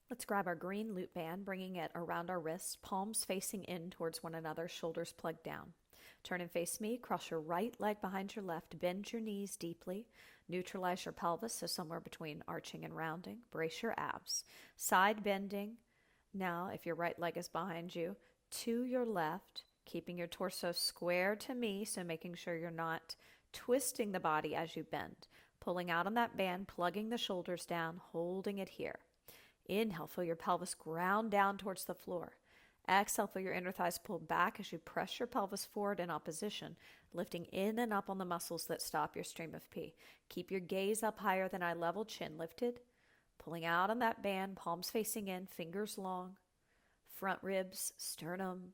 Let's grab our green loop band, bringing it around our wrists, palms facing in towards one another, shoulders plugged down. Turn and face me, cross your right leg behind your left, bend your knees deeply, neutralize your pelvis, so somewhere between arching and rounding, brace your abs. Side bending, now if your right leg is behind you, to your left, keeping your torso square to me, so making sure you're not twisting the body as you bend. Pulling out on that band, plugging the shoulders down, holding it here. Inhale, feel your pelvis ground down towards the floor. Exhale, feel your inner thighs pull back as you press your pelvis forward in opposition, lifting in and up on the muscles that stop your stream of pee. Keep your gaze up higher than eye level, chin lifted. Pulling out on that band, palms facing in, fingers long. Front ribs, sternum,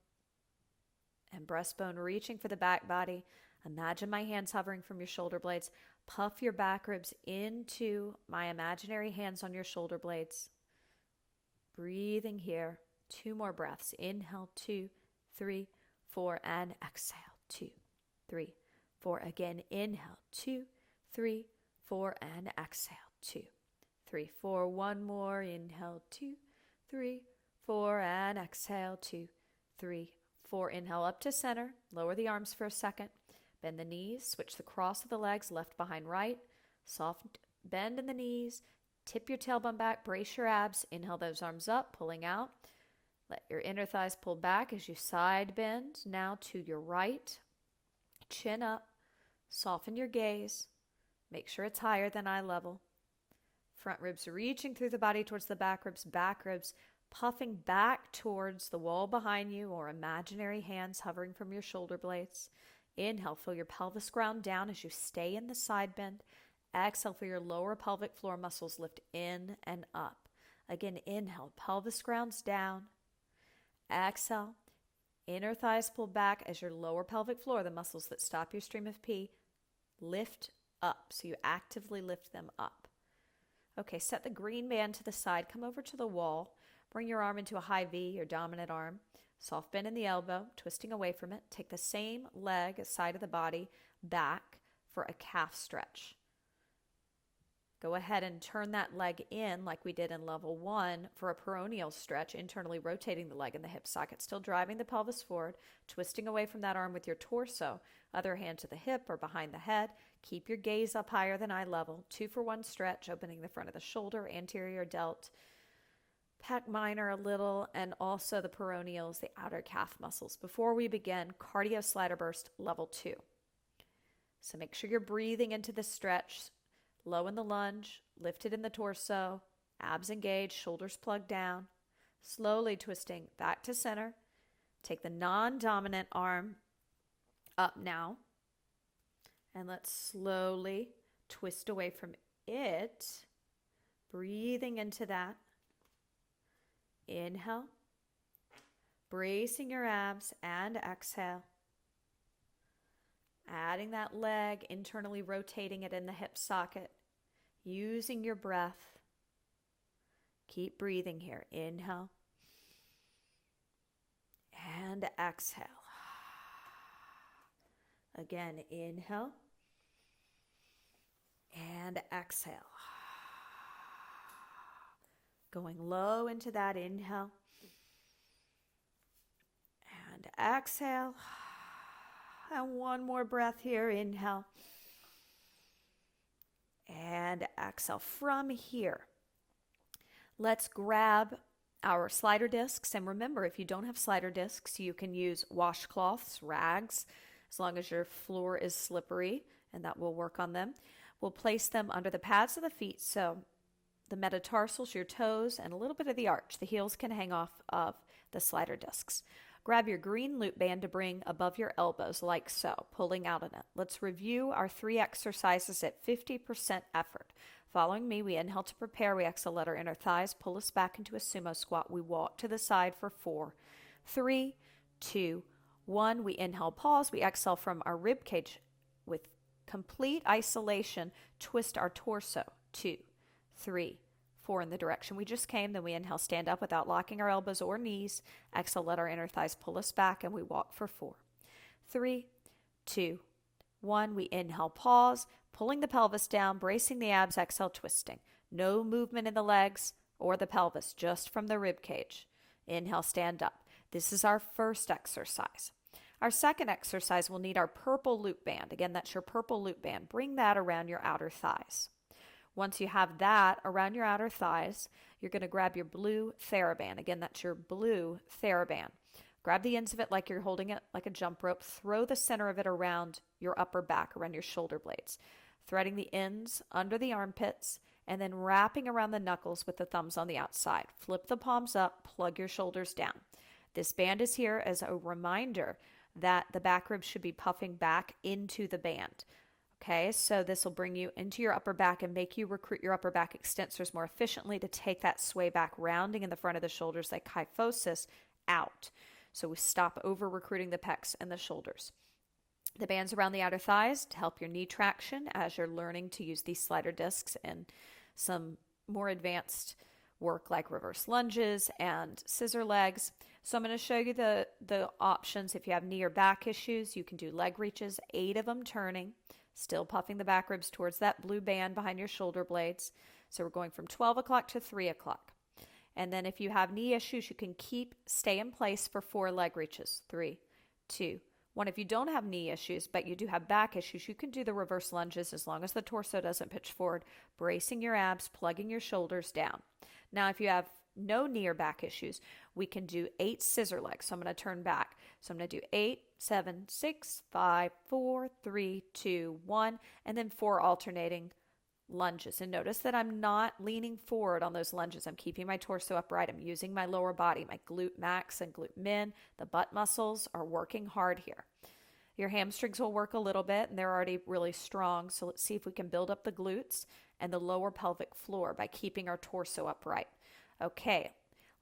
and breastbone reaching for the back body. Imagine my hands hovering from your shoulder blades. Puff your back ribs into my imaginary hands on your shoulder blades. Breathing here. 2 more breaths. Inhale, 2, 3, 4, and exhale. 2, 3, 4. Again, inhale, 2, 3, 4, and exhale. 2, 3, 4. One more. Inhale, 2, 3, 4, and exhale. 2, 3, 4. Inhale up to center. Lower the arms for a second. Bend the knees. Switch the cross of the legs, left behind right. Soft bend in the knees. Tip your tailbone back, brace your abs. Inhale those arms up, pulling out. Let your inner thighs pull back as you side bend. Now to your right. Chin up. Soften your gaze. Make sure it's higher than eye level. Front ribs reaching through the body towards the back ribs puffing back towards the wall behind you, or imaginary hands hovering from your shoulder blades. Inhale, feel your pelvis ground down as you stay in the side bend. Exhale, feel your lower pelvic floor muscles lift in and up. Again, inhale, pelvis grounds down. Exhale, inner thighs pull back as your lower pelvic floor, the muscles that stop your stream of pee, lift up. So you actively lift them up. Okay, set the green band to the side. Come over to the wall. Bring your arm into a high V, your dominant arm. Soft bend in the elbow, twisting away from it. Take the same leg, side of the body, back for a calf stretch. Go ahead and turn that leg in like we did in level 1 for a peroneal stretch, internally rotating the leg in the hip socket, still driving the pelvis forward, twisting away from that arm with your torso. Other hand to the hip or behind the head. Keep your gaze up higher than eye level. 2 for 1 stretch, opening the front of the shoulder, anterior delt, pec minor a little, and also the peroneals, the outer calf muscles. Before we begin, cardio slider burst level 2. So make sure you're breathing into the stretch. Low in the lunge, lifted in the torso, abs engaged, shoulders plugged down. Slowly twisting back to center. Take the non-dominant arm up now. And let's slowly twist away from it. Breathing into that. Inhale. Bracing your abs and exhale. Adding that leg, internally rotating it in the hip socket. Using your breath. Keep breathing here. Inhale. And exhale. Again, inhale. And exhale. Going low into that inhale. And exhale. And one more breath here. Inhale. And exhale. From here, let's grab our slider discs. And remember, if you don't have slider discs, you can use washcloths, rags, as long as your floor is slippery, and that will work on them. We'll place them under the pads of the feet, so the metatarsals, your toes, and a little bit of the arch. The heels can hang off of the slider discs. Grab your green loop band to bring above your elbows like so, pulling out on it. Let's review our 3 exercises at 50% effort. Following me, we inhale to prepare. We exhale, let our inner thighs pull us back into a sumo squat. We walk to the side for 4, 3, 2, 1. We inhale, pause. We exhale from our rib cage with complete isolation. Twist our torso. 2, 3, 4 in the direction we just came. Then we inhale, stand up without locking our elbows or knees. Exhale, let our inner thighs pull us back, and we walk for 4, 3, 2, 1. We inhale, pause, pulling the pelvis down, bracing the abs. Exhale, twisting. No movement in the legs. or the pelvis, just from the rib cage. Inhale, stand up. This is our first exercise. Our second exercise will need our purple loop band. Again, that's your purple loop band. Bring that around your outer thighs. Once you have that around your outer thighs, you're going to grab your blue Theraband. Again, that's your blue Theraband. Grab the ends of it like you're holding it like a jump rope. Throw the center of it around your upper back, around your shoulder blades, threading the ends under the armpits, and then wrapping around the knuckles with the thumbs on the outside. Flip the palms up, plug your shoulders down. This band is here as a reminder that the back ribs should be puffing back into the band. Okay, so this will bring you into your upper back and make you recruit your upper back extensors more efficiently to take that sway back, rounding in the front of the shoulders like kyphosis out. So we stop over recruiting the pecs and the shoulders. The band's around the outer thighs to help your knee traction as you're learning to use these slider discs and some more advanced work like reverse lunges and scissor legs. So I'm going to show you the options. If you have knee or back issues, you can do leg reaches, 8 of them turning, still puffing the back ribs towards that blue band behind your shoulder blades. So we're going from 12 o'clock to 3 o'clock. And then if you have knee issues, you can stay in place for 4 leg reaches. 3, 2, 1. If you don't have knee issues, but you do have back issues, you can do the reverse lunges as long as the torso doesn't pitch forward, bracing your abs, plugging your shoulders down. Now, if you have no knee or back issues, we can do 8 scissor legs. So I'm going to turn back. So I'm going to do 8, 7, 6, 5, 4, 3, 2, 1, and then 4 alternating lunges. And notice that I'm not leaning forward on those lunges. I'm keeping my torso upright. I'm using my lower body, my glute max and glute min. The butt muscles are working hard here. Your hamstrings will work a little bit, and they're already really strong. So let's see if we can build up the glutes and the lower pelvic floor by keeping our torso upright. Okay,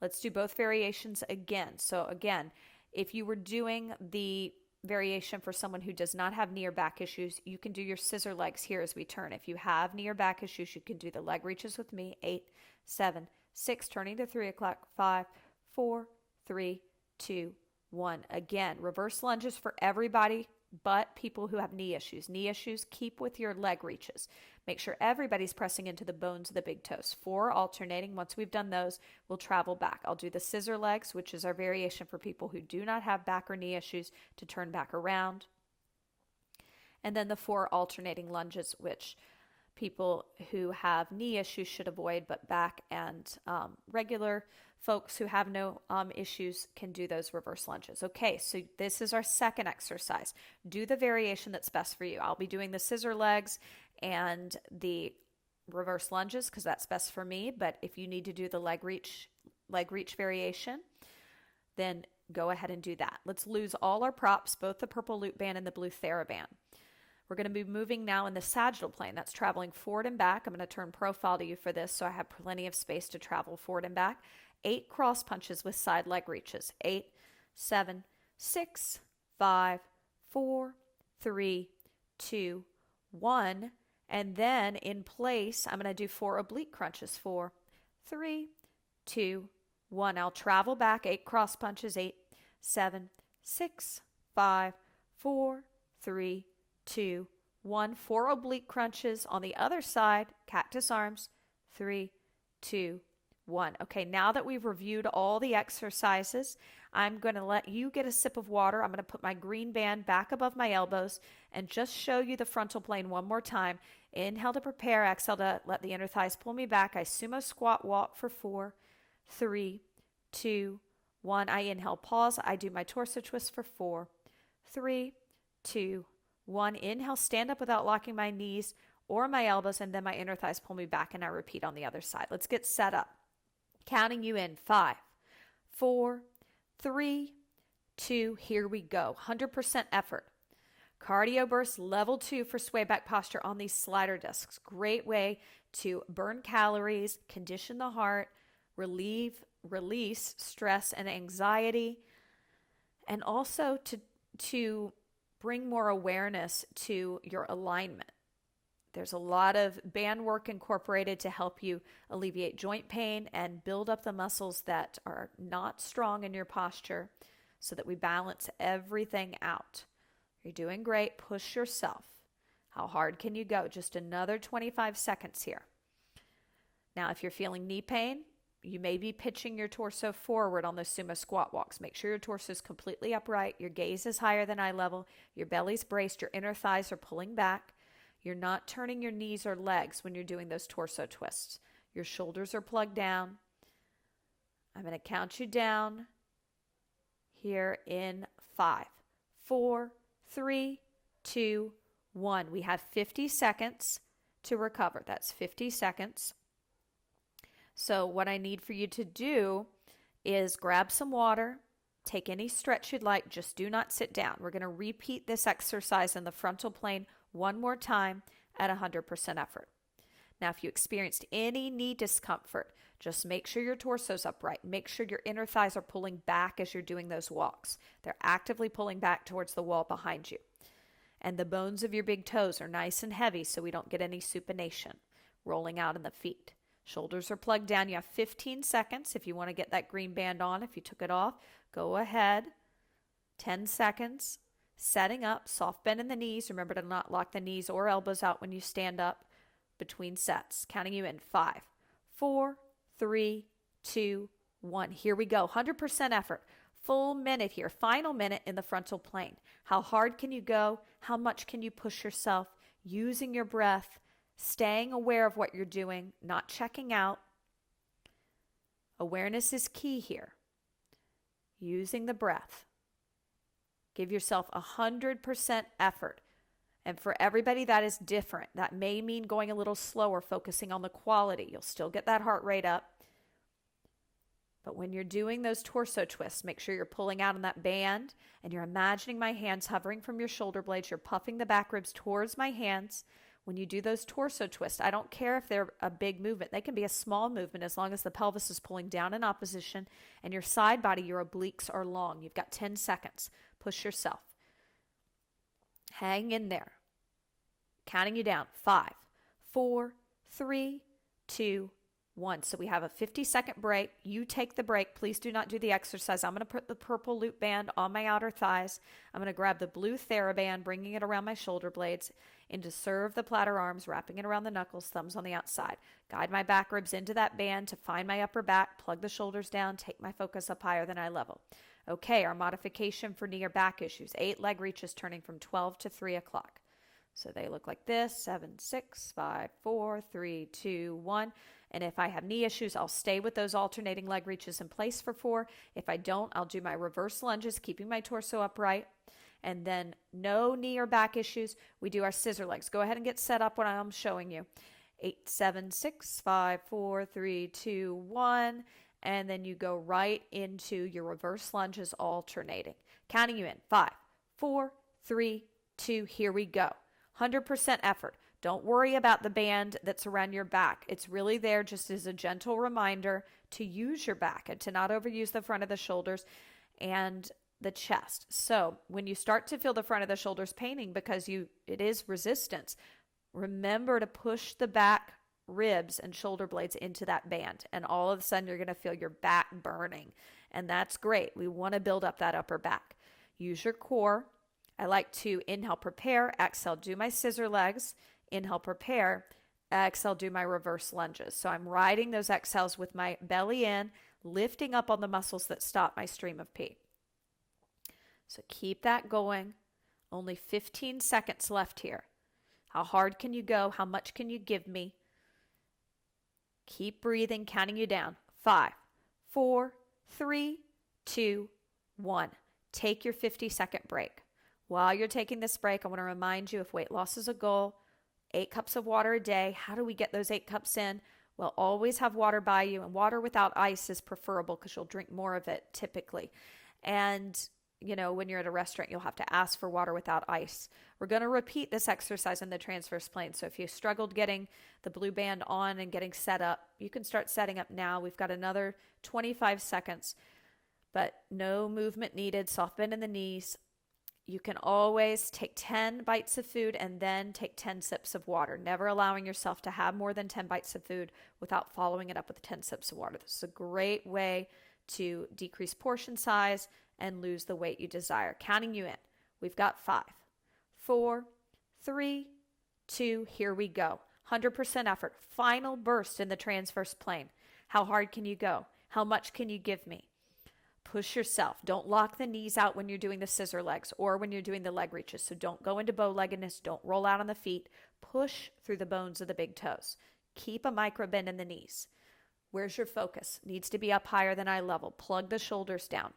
let's do both variations again. So again, if you were doing the variation for someone who does not have knee or back issues, you can do your scissor legs here as we turn. If you have knee or back issues, you can do the leg reaches with me. 8, 7, 6, turning to 3 o'clock, 5, 4, 3, 2, 1. Again, reverse lunges for everybody but people who have knee issues. Knee issues, keep with your leg reaches. Make sure everybody's pressing into the bones of the big toes. 4 alternating. Once we've done those, we'll travel back. I'll do the scissor legs, which is our variation for people who do not have back or knee issues to turn back around. And then the 4 alternating lunges, which people who have knee issues should avoid, but back and regular folks who have no issues can do those reverse lunges. Okay, so this is our second exercise. Do the variation that's best for you. I'll be doing the scissor legs and the reverse lunges because that's best for me, but if you need to do the leg reach variation, then go ahead and do that. Let's lose all our props, both the purple loop band and the blue Theraband. We're going to be moving now in the sagittal plane. That's traveling forward and back. I'm going to turn profile to you for this so I have plenty of space to travel forward and back. 8 cross punches with side leg reaches. 8, 7, 6, 5, 4, 3, 2, 1. And then in place, I'm going to do 4 oblique crunches. 4, 3, 2, 1. I'll travel back. 8 cross punches. 8, 7, 6, 5, 4, 3, 2, 1. 4 oblique crunches on the other side. Cactus arms. 3, 2, 1. Okay, now that we've reviewed all the exercises, I'm going to let you get a sip of water. I'm going to put my green band back above my elbows and just show you the frontal plane one more time. Inhale to prepare, exhale to let the inner thighs pull me back. I sumo squat walk for 4, 3, 2, 1. I inhale, pause. I do my torso twist for 4, 3, 2, 1. Inhale, stand up without locking my knees or my elbows, and then my inner thighs pull me back, and I repeat on the other side. Let's get set up. Counting you in 5, 4, 3, 2, here we go. 100% effort. Cardio burst level 2 for sway back posture on these slider discs. Great way to burn calories, condition the heart, release stress and anxiety, and also to bring more awareness to your alignment. There's a lot of band work incorporated to help you alleviate joint pain and build up the muscles that are not strong in your posture so that we balance everything out. You're doing great. Push yourself. How hard can you go? Just another 25 seconds here. Now, if you're feeling knee pain, You may be pitching your torso forward on the sumo squat walks. Make sure your torso is completely upright. Your gaze is higher than eye level. Your belly's braced. Your inner thighs are pulling back. You're not turning your knees or legs when you're doing those torso twists. Your shoulders are plugged down. I'm going to count you down here in 5, 4, 3, 2, 1. We have 50 seconds to recover. That's 50 seconds. So what I need for you to do is grab some water, take any stretch you'd like, just do not sit down. We're going to repeat this exercise in the frontal plane one more time at 100% effort. Now, if you experienced any knee discomfort, just make sure your torso's upright. Make sure your inner thighs are pulling back as you're doing those walks. They're actively pulling back towards the wall behind you. And the bones of your big toes are nice and heavy so we don't get any supination rolling out in the feet. Shoulders are plugged down. You have 15 seconds if you want to get that green band on. If you took it off, go ahead. 10 seconds. Setting up, soft bend in the knees. Remember to not lock the knees or elbows out when you stand up between sets. Counting you in 5, 4, 3, 2, 1. Here we go. 100% effort. Full minute here. Final minute in the frontal plane. How hard can you go? How much can you push yourself? Using your breath, staying aware of what you're doing, not checking out. Awareness is key here. Using the breath. Give yourself 100% effort. And for everybody, that is different. That may mean going a little slower, focusing on the quality. You'll still get that heart rate up. But when you're doing those torso twists, make sure you're pulling out on that band and you're imagining my hands hovering from your shoulder blades. You're puffing the back ribs towards my hands. When you do those torso twists, I don't care if they're a big movement. They can be a small movement as long as the pelvis is pulling down in opposition and your side body, your obliques are long. You've got 10 seconds. Push yourself. Hang in there. Counting you down. 5, 4, 3, 2, 1. So we have a 50-second break. You take the break. Please do not do the exercise. I'm going to put the purple loop band on my outer thighs. I'm going to grab the blue Theraband, bringing it around my shoulder blades, into serve the platter arms, wrapping it around the knuckles, thumbs on the outside. Guide my back ribs into that band to find my upper back, plug the shoulders down, take my focus up higher than eye level. Okay, our modification for knee or back issues. 8 leg reaches turning from 12 to 3 o'clock. So they look like this: 7, 6, 5, 4, 3, 2, 1. And if I have knee issues, I'll stay with those alternating leg reaches in place for 4. If I don't, I'll do my reverse lunges, keeping my torso upright. And then no knee or back issues, we do our scissor legs. Go ahead and get set up when I'm showing you. 8, 7, 6, 5, 4, 3, 2, 1. And then you go right into your reverse lunges alternating. Counting you in. 5, 4, 3, 2. Here we go. 100% effort. Don't worry about the band that's around your back. It's really there just as a gentle reminder to use your back and to not overuse the front of the shoulders and the chest. So when you start to feel the front of the shoulders paining because it is resistance, remember to push the back ribs and shoulder blades into that band. And all of a sudden you're going to feel your back burning. And that's great. We want to build up that upper back. Use your core. I like to inhale, prepare, exhale, do my scissor legs, inhale, prepare, exhale, do my reverse lunges. So I'm riding those exhales with my belly in, lifting up on the muscles that stop my stream of pee. So keep that going. Only 15 seconds left here. How hard can you go? How much can you give me? Keep breathing, counting you down. 5, 4, 3, 2, 1. Take your 50-second break. While you're taking this break, I want to remind you, if weight loss is a goal, 8 cups of water a day. How do we get those 8 cups in? Well, always have water by you, and water without ice is preferable because you'll drink more of it typically. And, when you're at a restaurant, you'll have to ask for water without ice. We're going to repeat this exercise in the transverse plane. So if you struggled getting the blue band on and getting set up, you can start setting up now. We've got another 25 seconds, but no movement needed. Soft bend in the knees. You can always take 10 bites of food and then take 10 sips of water, never allowing yourself to have more than 10 bites of food without following it up with 10 sips of water. This is a great way to decrease portion size and lose the weight you desire. Counting you in. We've got 5, 4, 3, 2, here we go. 100% effort. Final burst in the transverse plane. How hard can you go? How much can you give me? Push yourself. Don't lock the knees out when you're doing the scissor legs or when you're doing the leg reaches. So don't go into bow-leggedness. Don't roll out on the feet. Push through the bones of the big toes. Keep a micro bend in the knees. Where's your focus? Needs to be up higher than eye level. Plug the shoulders down.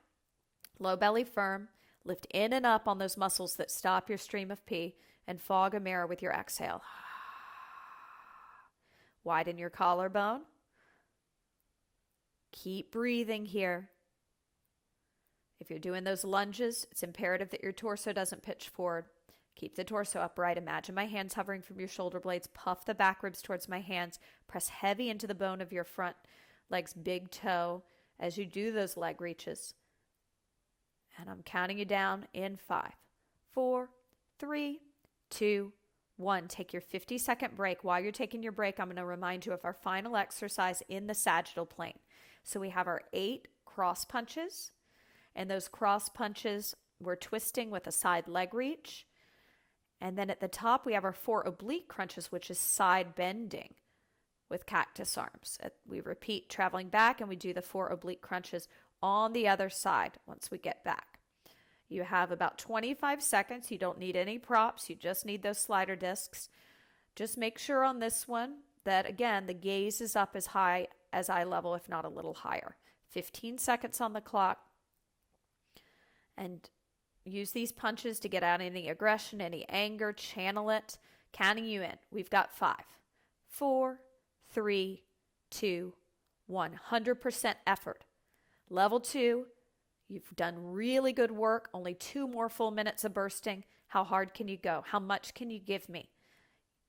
Low belly firm. Lift in and up on those muscles that stop your stream of pee, and fog a mirror with your exhale. Widen your collarbone. Keep breathing here. If you're doing those lunges, it's imperative that your torso doesn't pitch forward. Keep the torso upright. Imagine my hands hovering from your shoulder blades. Puff the back ribs towards my hands. Press heavy into the bone of your front leg's big toe as you do those leg reaches. And I'm counting you down in 5, 4, 3, 2, 1. Take your 50-second break. While you're taking your break, I'm going to remind you of our final exercise in the sagittal plane. So we have our 8 cross punches. And those cross punches, we're twisting with a side leg reach. And then at the top, we have our 4 oblique crunches, which is side bending with cactus arms. We repeat, traveling back, and we do the 4 oblique crunches on the other side once we get back. You have about 25 seconds. You don't need any props. You just need those slider discs. Just make sure on this one that, again, the gaze is up as high as eye level, if not a little higher. 15 seconds on the clock. And use these punches to get out any aggression, any anger, channel it. Counting you in. We've got 5, 4, 3, 2, 1. 100% effort. Level 2, you've done really good work. Only 2 more full minutes of bursting. How hard can you go? How much can you give me?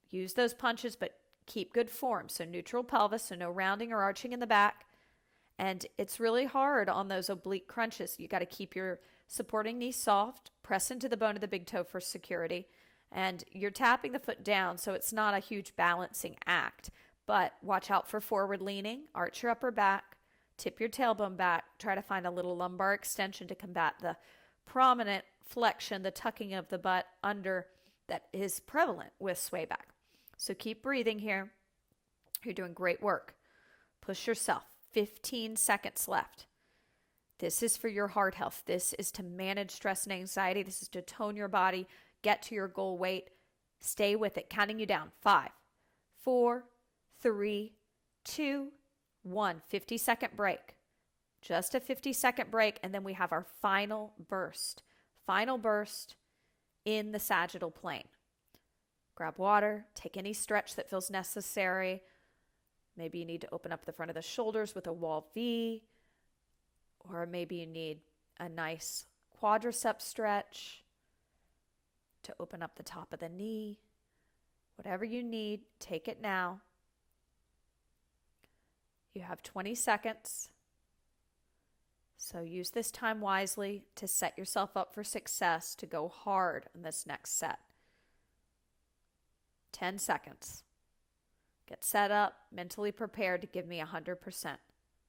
Use those punches, but keep good form. So neutral pelvis, so no rounding or arching in the back. And it's really hard on those oblique crunches. You got to keep your supporting knee soft, press into the bone of the big toe for security, and you're tapping the foot down, so it's not a huge balancing act. But watch out for forward leaning, arch your upper back, tip your tailbone back, try to find a little lumbar extension to combat the prominent flexion, the tucking of the butt under that is prevalent with sway back. So keep breathing here. You're doing great work. Push yourself. 15 seconds left. This is for your heart health. This is to manage stress and anxiety. This is to tone your body, get to your goal weight. Stay with it. Counting you down. 5, 4, 3, 2, 1. 50-second break. Just a 50-second break, and then we have our final burst. Final burst in the sagittal plane. Grab water. Take any stretch that feels necessary. Maybe you need to open up the front of the shoulders with a wall V. Or maybe you need a nice quadricep stretch to open up the top of the knee. Whatever you need, take it now. You have 20 seconds. So use this time wisely to set yourself up for success, to go hard on this next set. 10 seconds. Get set up, mentally prepared to give me 100%.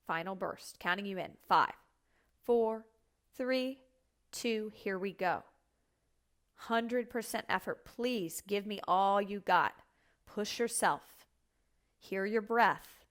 Final burst. Counting you in. 5, 4, 3, 2, here we go. 100% effort. Please give me all you got. Push yourself. Hear your breath.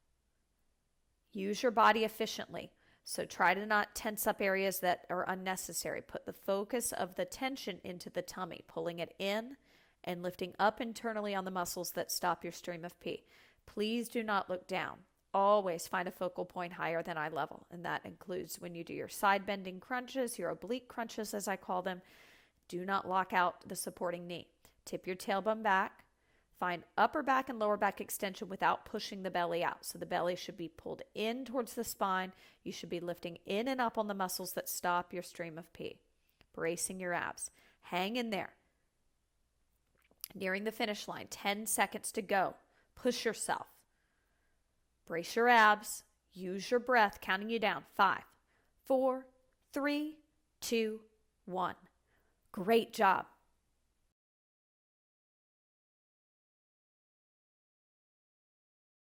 Use your body efficiently. So try to not tense up areas that are unnecessary. Put the focus of the tension into the tummy, pulling it in and lifting up internally on the muscles that stop your stream of pee. Please do not look down. Always find a focal point higher than eye level, and that includes when you do your side bending crunches, your oblique crunches as I call them. Do not lock out the supporting knee. Tip your tailbone back. Find upper back and lower back extension without pushing the belly out. So the belly should be pulled in towards the spine. You should be lifting in and up on the muscles that stop your stream of pee. Bracing your abs. Hang in there. Nearing the finish line. 10 seconds to go. Push yourself. Brace your abs. Use your breath, counting you down. 5, 4, 3, 2, 1. Great job.